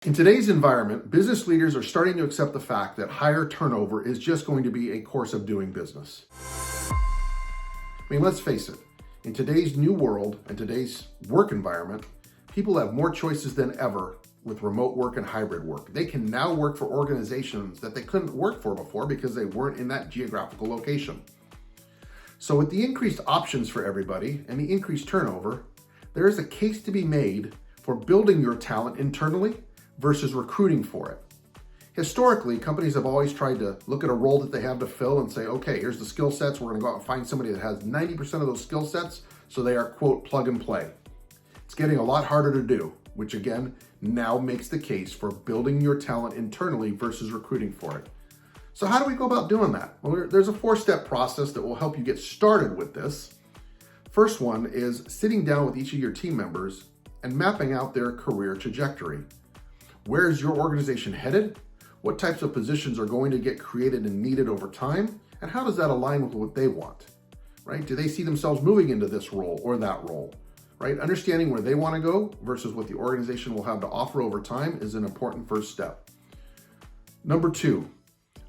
In today's environment, business leaders are starting to accept the fact that higher turnover is just going to be a course of doing business. I mean, let's face it, in today's new world and today's work environment, people have more choices than ever with remote work and hybrid work. They can now work for organizations that they couldn't work for before because they weren't in that geographical location. So with the increased options for everybody and the increased turnover, there is a case to be made for building your talent internally versus recruiting for it. Historically, companies have always tried to look at a role that they have to fill and say, okay, here's the skill sets. We're gonna go out and find somebody that has 90% of those skill sets, so they are, quote, plug and play. It's getting a lot harder to do, which again, now makes the case for building your talent internally versus recruiting for it. So how do we go about doing that? Well, there's a 4-step process that will help you get started with this. First one is sitting down with each of your team members and mapping out their career trajectory. Where is your organization headed? What types of positions are going to get created and needed over time? And how does that align with what they want, right? Do they see themselves moving into this role or that role, right? Understanding where they want to go versus what the organization will have to offer over time is an important first step. Number 2,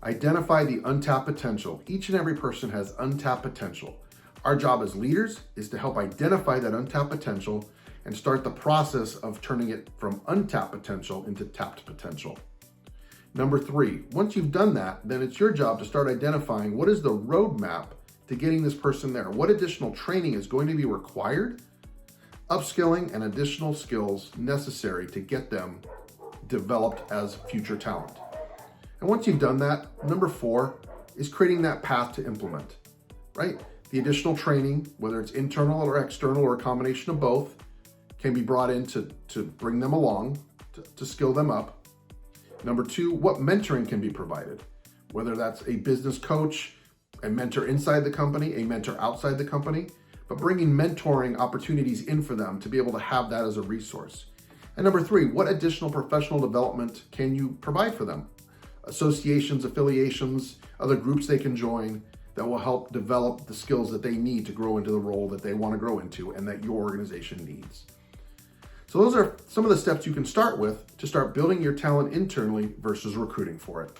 identify the untapped potential. Each and every person has untapped potential. Our job as leaders is to help identify that untapped potential and start the process of turning it from untapped potential into tapped potential. Number 3, once you've done that, then it's your job to start identifying what is the roadmap to getting this person there. What additional training is going to be required, upskilling, and additional skills necessary to get them developed as future talent. And once you've done that, number 4 is creating that path to implement, right? The additional training, whether it's internal or external or a combination of both, can be brought in to bring them along, to skill them up. Number 2, what mentoring can be provided, whether that's a business coach, a mentor inside the company, a mentor outside the company, but bringing mentoring opportunities in for them to be able to have that as a resource. And number 3, what additional professional development can you provide for them? Associations, affiliations, other groups they can join that will help develop the skills that they need to grow into the role that they want to grow into and that your organization needs. So those are some of the steps you can start with to start building your talent internally versus recruiting for it.